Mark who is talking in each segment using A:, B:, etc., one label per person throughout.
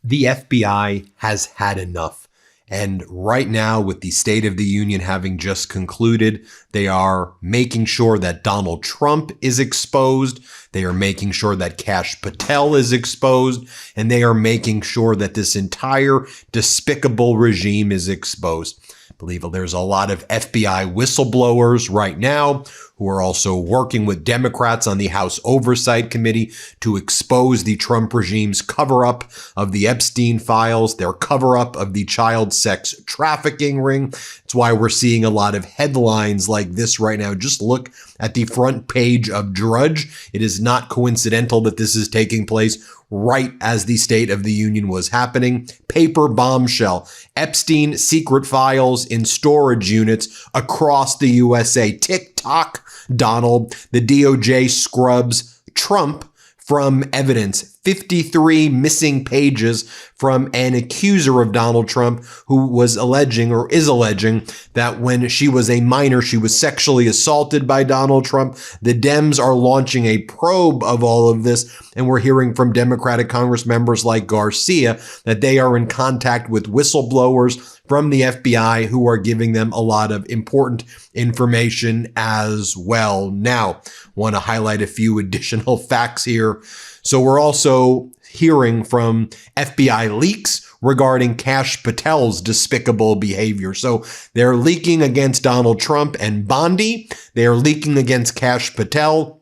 A: The FBI has had enough. And right now, with the State of the Union having just concluded, they are making sure that Donald Trump is exposed. They are making sure that Kash Patel is exposed. And they are making sure that this entire despicable regime is exposed. I believe there's a lot of FBI whistleblowers right now who are also working with Democrats on the House Oversight Committee to expose the Trump regime's cover-up of the Epstein files, their cover-up of the child sex trafficking ring. That's why we're seeing a lot of headlines like this right now. Just look at the front page of Drudge. It is not coincidental that this is taking place right as the State of the Union was happening. Paper bombshell. Epstein secret files in storage units across the USA. TikTok, Donald. The DOJ scrubs Trump from evidence. 53 missing pages from an accuser of Donald Trump who was alleging or is alleging that when she was a minor, she was sexually assaulted by Donald Trump. The Dems are launching a probe of all of this, and we're hearing from Democratic Congress members like Garcia that they are in contact with whistleblowers from the FBI who are giving them a lot of important information as well. Now, want to highlight a few additional facts here. So we're also hearing from FBI leaks regarding Kash Patel's despicable behavior. So they're leaking against Donald Trump and Bondi. They are leaking against Kash Patel.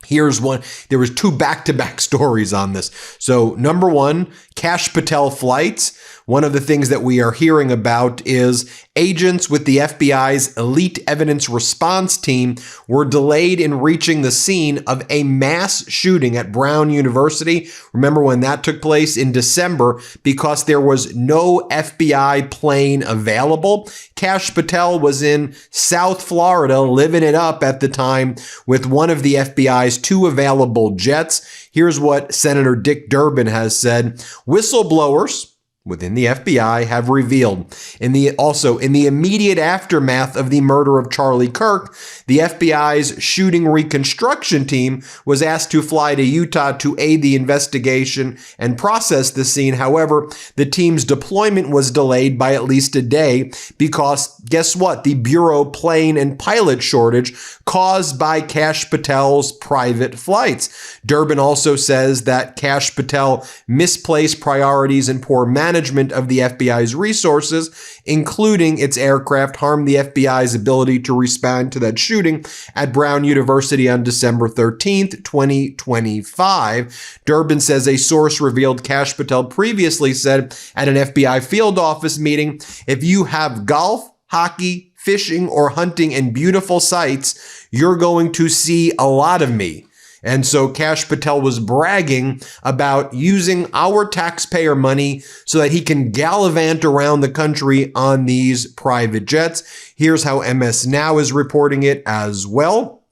A: Here's one. There was two back-to-back stories on this. So number one, Kash Patel flights. One of the things that we are hearing about is agents with the FBI's Elite Evidence Response Team were delayed in reaching the scene of a mass shooting at Brown University. Remember when that took place in December because there was no FBI plane available. Kash Patel was in South Florida living it up at the time with one of the FBI's two available jets. Here's what Senator Dick Durbin has said. Whistleblowers within the FBI have revealed in the immediate aftermath of the murder of Charlie Kirk, the FBI's shooting reconstruction team was asked to fly to Utah to aid the investigation and process the scene. However, the team's deployment was delayed by at least a day because guess what? The Bureau plane and pilot shortage caused by Kash Patel's private flights. Durbin also says that Kash Patel misplaced priorities and poor management of the FBI's resources, including its aircraft, harmed the FBI's ability to respond to that shooting at Brown University on December 13th, 2025. Durbin says a source revealed Kash Patel previously said at an FBI field office meeting, if you have golf, hockey, fishing, or hunting in beautiful sites, you're going to see a lot of me. And so Kash Patel was bragging about using our taxpayer money so that he can gallivant around the country on these private jets. Here's how MS Now is reporting it as well.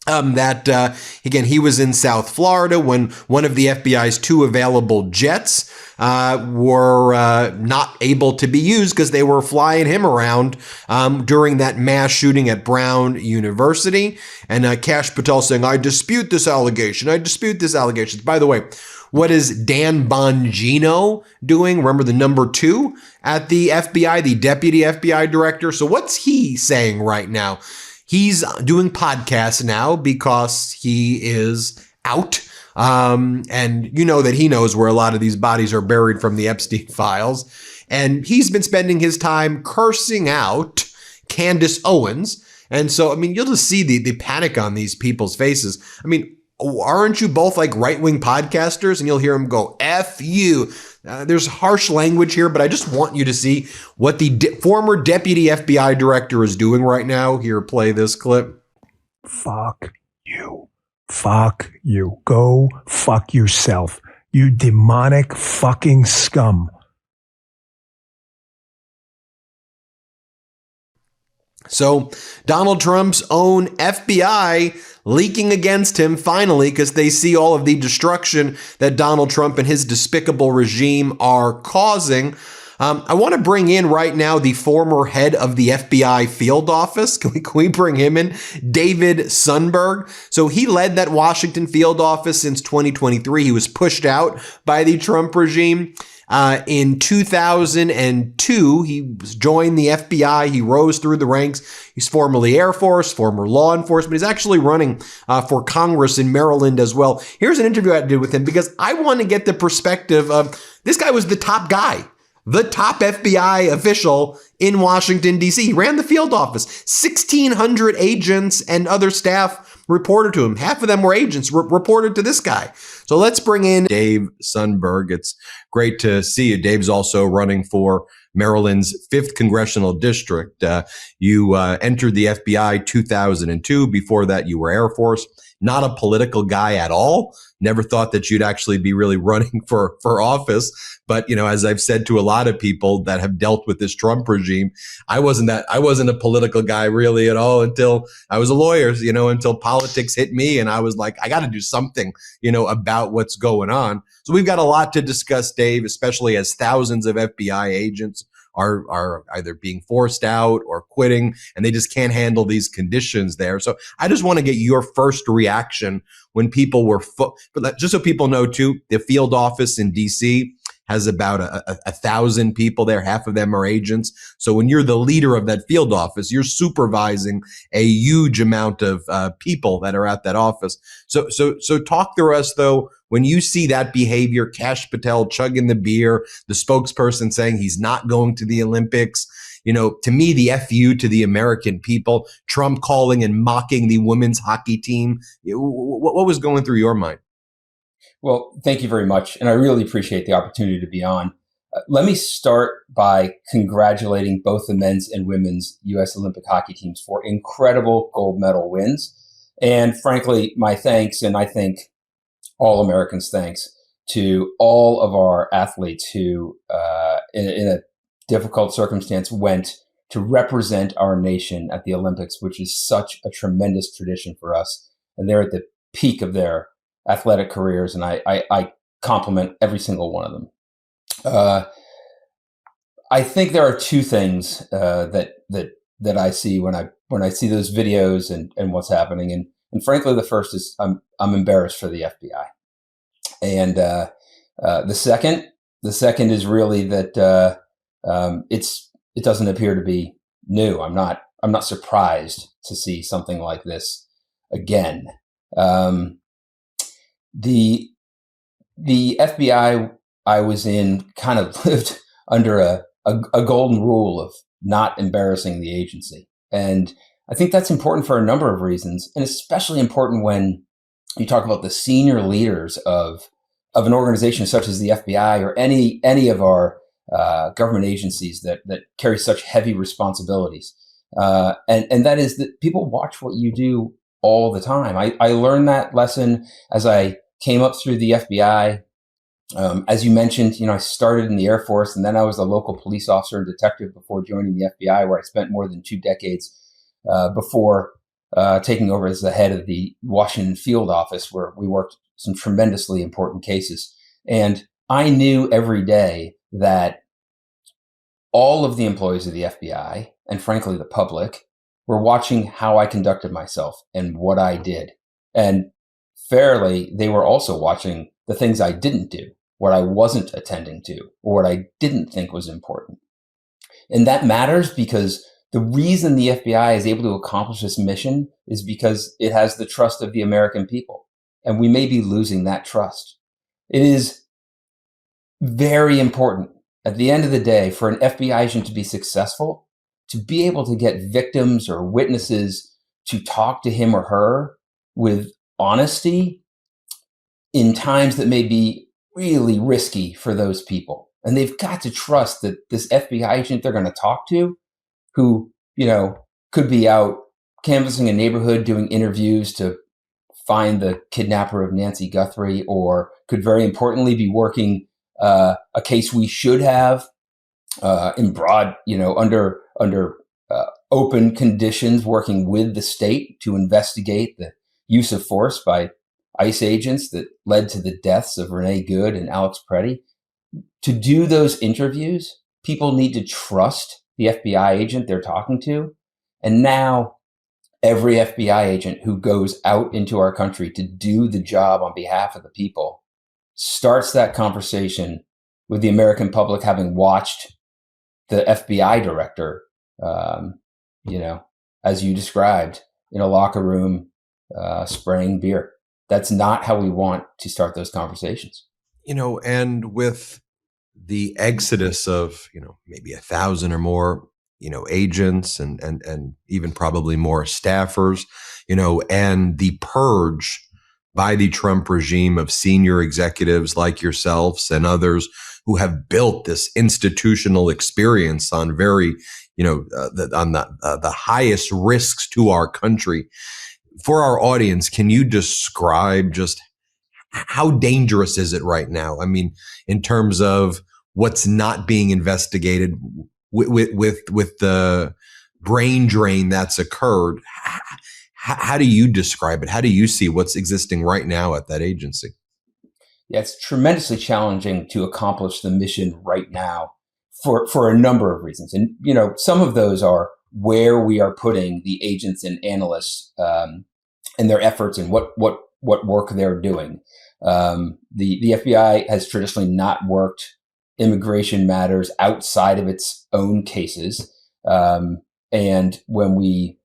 A: Again, he was in South Florida when one of the FBI's two available jets were not able to be used because they were flying him around during that mass shooting at Brown University. And Kash Patel saying, I dispute this allegation. I dispute this allegation. By the way, what is Dan Bongino doing? Remember the number 2 at the FBI, the deputy FBI director? So what's he saying right now? He's doing podcasts now because he is out. And you know that he knows where a lot of these bodies are buried from the Epstein files. And he's been spending his time cursing out Candace Owens. And so, I mean, you'll just see the panic on these people's faces. I mean, aren't you both like right-wing podcasters? And you'll hear them go, F you. There's harsh language here, but I just want you to see what the former deputy FBI director is doing right now. Here, play this clip.
B: Fuck you. Fuck you. Go fuck yourself. You demonic fucking scum.
A: So Donald Trump's own FBI leaking against him finally because they see all of the destruction that Donald Trump and his despicable regime are causing. I want to bring in right now the former head of the FBI field office. Can we bring him in? David Sundberg. So he led that Washington field office since 2023. He was pushed out by the Trump regime. In 2002, he joined the FBI. He rose through the ranks. He's formerly Air Force, former law enforcement. He's actually running for Congress in Maryland as well. Here's an interview I did with him because I want to get the perspective of this guy was the top guy, the top FBI official in Washington, D.C. He ran the field office. 1,600 agents and other staff reported to him. Half of them were agents reported to this guy. So let's bring in Dave Sundberg. It's great to see you. Dave's also running for Maryland's 5th Congressional District. You entered the FBI 2002. Before that, you were Air Force. Not a political guy at all. Never thought that you'd actually be really running for office. But, you know, as I've said to a lot of people that have dealt with this Trump regime, I wasn't a political guy really at all until I was a lawyer, you know, until politics hit me. And I was like, I got to do something, you know, about what's going on. So we've got a lot to discuss, Dave, especially as thousands of FBI agents are either being forced out or quitting, and they just can't handle these conditions there. So I just want to get your first reaction when people were, but just so people know too, the field office in DC has about 1,000 people there. Half of them are agents. So when you're the leader of that field office, you're supervising a huge amount of people that are at that office. So talk to us though, when you see that behavior, Kash Patel chugging the beer, the spokesperson saying he's not going to the Olympics, you know, to me, the FU to the American people, Trump calling and mocking the women's hockey team. What was going through your mind?
C: Well, thank you very much. And I really appreciate the opportunity to be on. Let me start by congratulating both the men's and women's U.S. Olympic hockey teams for incredible gold medal wins. And frankly, my thanks, and I think all Americans' thanks to all of our athletes who, in a difficult circumstance, went to represent our nation at the Olympics, which is such a tremendous tradition for us. And they're at the peak of their athletic careers, and I compliment every single one of them. I think there are two things that I see when I see those videos and what's happening, and frankly, the first is I'm embarrassed for the FBI, and the second is really that it doesn't appear to be new. I'm not surprised to see something like this again. The FBI I was in kind of lived under a golden rule of not embarrassing the agency. And I think that's important for a number of reasons, and especially important when you talk about the senior leaders of an organization such as the FBI or any of our government agencies that carry such heavy responsibilities. And that is that people watch what you do all the time. I learned that lesson as I came up through the FBI. As you mentioned, you know, I started in the Air Force, and then I was a local police officer and detective before joining the FBI, where I spent more than 2 decades before taking over as the head of the Washington field office, where we worked some tremendously important cases. And I knew every day that all of the employees of the FBI, and frankly the public, were watching how I conducted myself and what I did. And fairly, they were also watching the things I didn't do, what I wasn't attending to, or what I didn't think was important. And that matters because the reason the FBI is able to accomplish this mission is because it has the trust of the American people. And we may be losing that trust. It is very important at the end of the day for an FBI agent to be successful, to be able to get victims or witnesses to talk to him or her with honesty in times that may be really risky for those people. And they've got to trust that this FBI agent they're going to talk to, who, you know, could be out canvassing a neighborhood, doing interviews to find the kidnapper of Nancy Guthrie, or could very importantly be working a case we should have in broad, you know, under open conditions, working with the state to investigate the use of force by ICE agents that led to the deaths of Renee Good and Alex Preddy. To do those interviews, people need to trust the FBI agent they're talking to. And now every FBI agent who goes out into our country to do the job on behalf of the people starts that conversation with the American public having watched the FBI director, as you described, in a locker room, spraying beer. That's not how we want to start those conversations.
A: And with the exodus of, maybe 1,000 or more, agents and even probably more staffers, and the purge by the Trump regime of senior executives like yourselves and others who have built this institutional experience on very, the highest risks to our country. For our audience, can you describe just how dangerous is it right now? I mean, in terms of what's not being investigated with the brain drain that's occurred. How do you describe it? How do you see what's existing right now at that agency?
C: Yeah, it's tremendously challenging to accomplish the mission right now for a number of reasons. And, some of those are where we are putting the agents and analysts and their efforts and what work they're doing. The FBI has traditionally not worked immigration matters outside of its own cases. And when we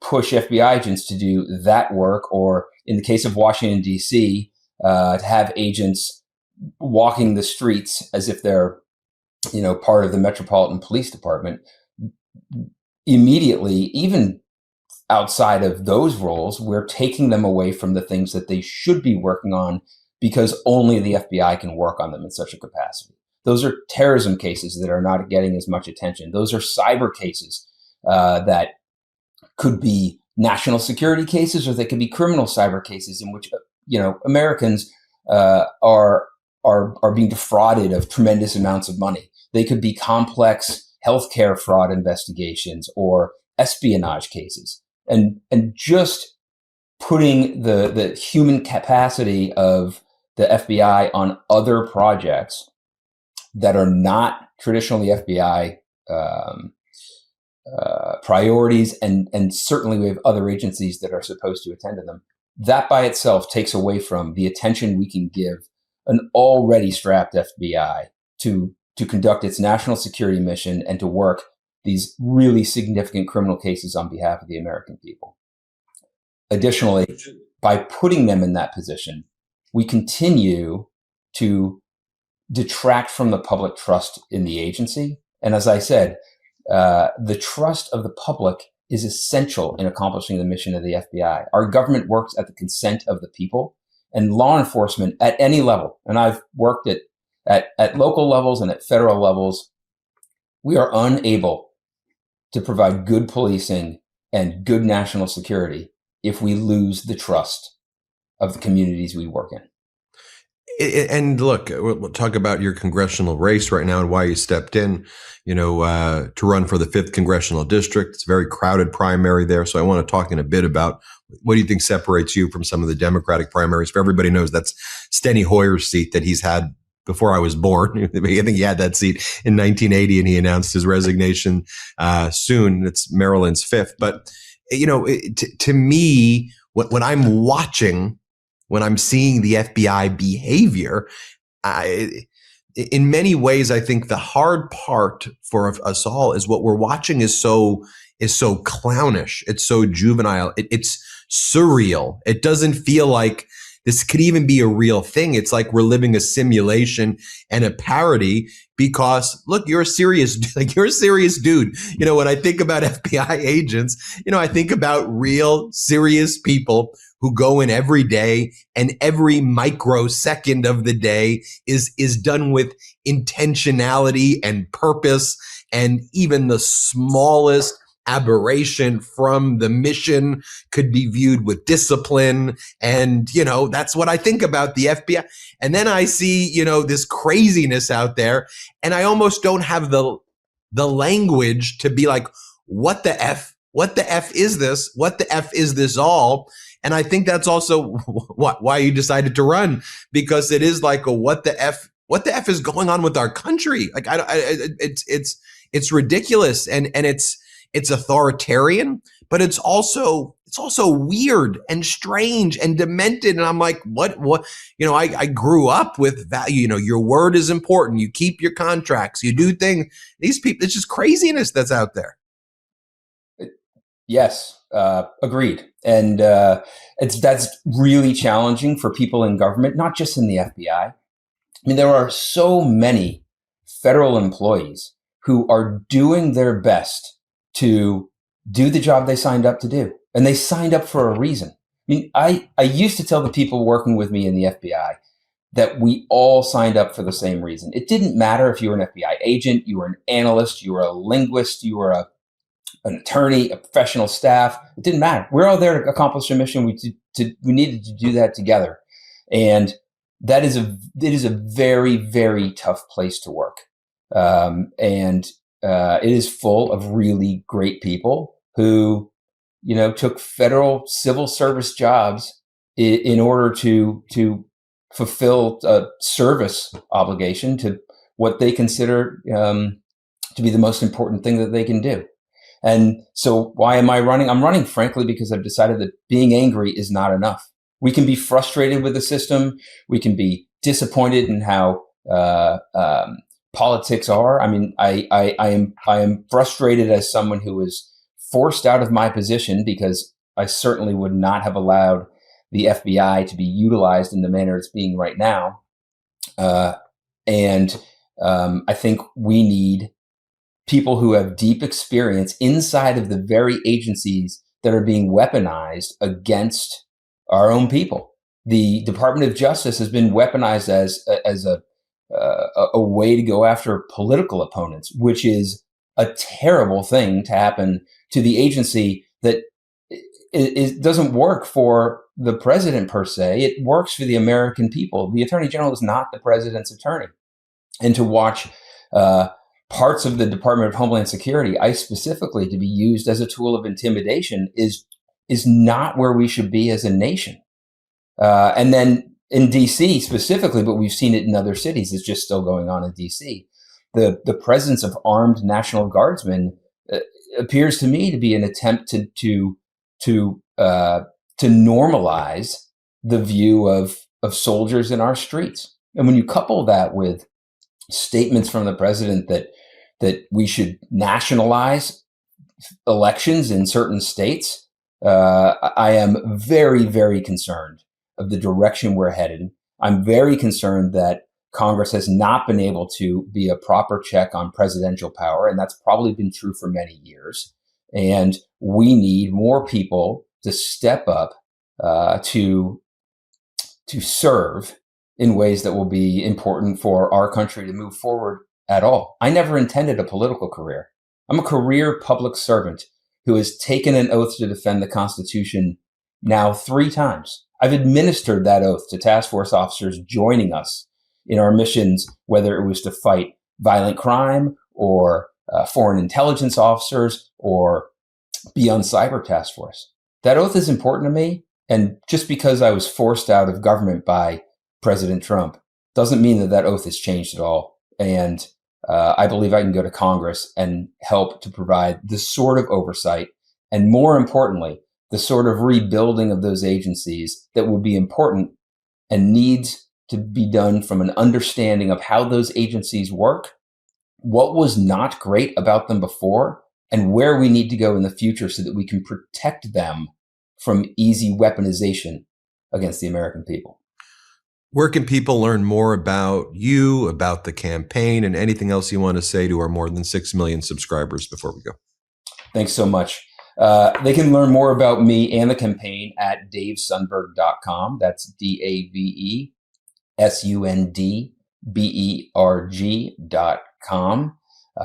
C: push FBI agents to do that work, or in the case of Washington, D.C., to have agents walking the streets as if they're, part of the Metropolitan Police Department, immediately, even outside of those roles, we're taking them away from the things that they should be working on because only the FBI can work on them in such a capacity. Those are terrorism cases that are not getting as much attention. Those are cyber cases that could be national security cases, or they could be criminal cyber cases in which Americans are being defrauded of tremendous amounts of money. They could be complex healthcare fraud investigations or espionage cases, and just putting the human capacity of the FBI on other projects that are not traditionally FBI priorities, and certainly we have other agencies that are supposed to attend to them. That by itself takes away from the attention we can give an already strapped FBI to conduct its national security mission and to work these really significant criminal cases on behalf of the American people. Additionally, by putting them in that position, we continue to detract from the public trust in the agency. And as I said, the trust of the public is essential in accomplishing the mission of the FBI. Our government works at the consent of the people, and law enforcement at any level, and I've worked at local levels and at federal levels, we are unable to provide good policing and good national security if we lose the trust of the communities we work in.
A: And look, we'll talk about your congressional race right now and why you stepped in, to run for the 5th congressional district. It's a very crowded primary there. So I want to talk in a bit about what do you think separates you from some of the Democratic primaries. For everybody knows, that's Steny Hoyer's seat that he's had before I was born. I think he had that seat in 1980 and he announced his resignation soon. It's Maryland's 5th. But, to me, when I'm watching, when I'm seeing the FBI behavior, in many ways, I think the hard part for us all is what we're watching is so clownish. It's so juvenile. It's surreal. It doesn't feel like this could even be a real thing. It's like we're living a simulation and a parody because, look, you're a serious dude. When I think about FBI agents, I think about real serious people who go in every day, and every microsecond of the day is done with intentionality and purpose, and even the smallest aberration from the mission could be viewed with discipline. And, that's what I think about the FBI. And then I see, this craziness out there, and I almost don't have the language to be like, what the F is this? What the F is this all? And I think that's also why you decided to run, because it is like what the F is going on with our country? Like, it's ridiculous. And it's authoritarian, but it's also it's also weird and strange and demented. And I'm like, what, I grew up with value. Your word is important. You keep your contracts, you do things. These people, it's just craziness that's out there.
C: Yes, agreed. And that's really challenging for people in government, not just in the FBI. I mean, there are so many federal employees who are doing their best to do the job they signed up to do. And they signed up for a reason. I mean, I used to tell the people working with me in the FBI that we all signed up for the same reason. It didn't matter if you were an FBI agent, you were an analyst, you were a linguist, you were an attorney, a professional staff. It didn't matter. We're all there to accomplish a mission. We needed to do that together. And it is a very, very tough place to work. And it is full of really great people who, took federal civil service jobs in order to fulfill a service obligation to what they consider to be the most important thing that they can do. And so why am I running? I'm running, frankly, because I've decided that being angry is not enough. We can be frustrated with the system. We can be disappointed in how politics are. I mean, I am frustrated as someone who was forced out of my position because I certainly would not have allowed the FBI to be utilized in the manner it's being right now. And I think we need people who have deep experience inside of the very agencies that are being weaponized against our own people. The Department of Justice has been weaponized as a way to go after political opponents, which is a terrible thing to happen to the agency that it doesn't work for the president per se. It works for the American people. The Attorney General is not the president's attorney. And to watch parts of the Department of Homeland Security, ICE specifically, to be used as a tool of intimidation is not where we should be as a nation. And then in DC specifically, but we've seen it in other cities, it's just still going on in DC. The presence of armed National Guardsmen appears to me to be an attempt to normalize the view of soldiers in our streets. And when you couple that with statements from the president that we should nationalize elections in certain states, I am very, very concerned of the direction we're headed. I'm very concerned that Congress has not been able to be a proper check on presidential power, and that's probably been true for many years. And we need more people to step up to serve in ways that will be important for our country to move forward at all. I never intended a political career. I'm a career public servant who has taken an oath to defend the Constitution now 3 times. I've administered that oath to task force officers joining us in our missions, whether it was to fight violent crime or foreign intelligence officers or be on cyber task force. That oath is important to me. And just because I was forced out of government by President Trump doesn't mean that oath has changed at all. And I believe I can go to Congress and help to provide the sort of oversight and, more importantly, the sort of rebuilding of those agencies that would be important and needs to be done from an understanding of how those agencies work, what was not great about them before, and where we need to go in the future so that we can protect them from easy weaponization against the American people.
A: Where can people learn more about you, about the campaign, and anything else you want to say to our more than 6 million subscribers before we go? Thanks
C: so much. They can learn more about me and the campaign at davesundberg.com. That's DAVESUNDBERG.com.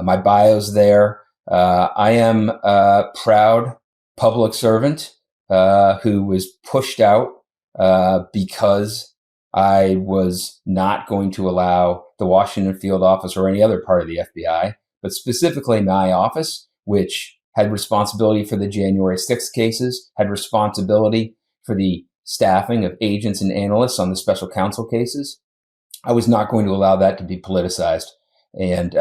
C: My bio's there. I am a proud public servant who was pushed out because I was not going to allow the Washington field office or any other part of the FBI, but specifically my office, which had responsibility for the January 6th cases, had responsibility for the staffing of agents and analysts on the special counsel cases. I was not going to allow that to be politicized. And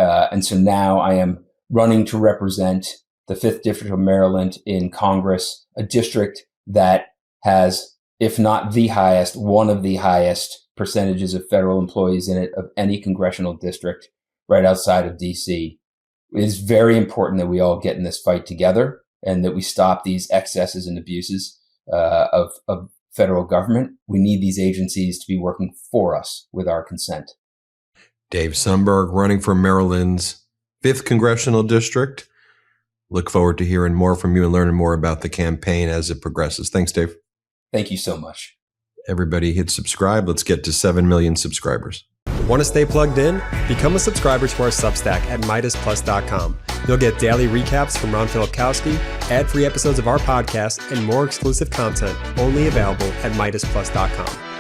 C: so now I am running to represent the 5th District of Maryland in Congress, a district that has, if not the highest, one of the highest percentages of federal employees in it of any congressional district right outside of DC. It is very important that we all get in this fight together and that we stop these excesses and abuses of federal government. We need these agencies to be working for us with our consent.
A: Dave Sundberg, running for Maryland's 5th Congressional District. Look forward to hearing more from you and learning more about the campaign as it progresses. Thanks, Dave.
C: Thank you so much.
A: Everybody hit subscribe. Let's get to 7 million subscribers.
D: Want to stay plugged in? Become a subscriber to our Substack at MeidasPlus.com. You'll get daily recaps from Ron Filipkowski, ad-free episodes of our podcast, and more exclusive content only available at MeidasPlus.com.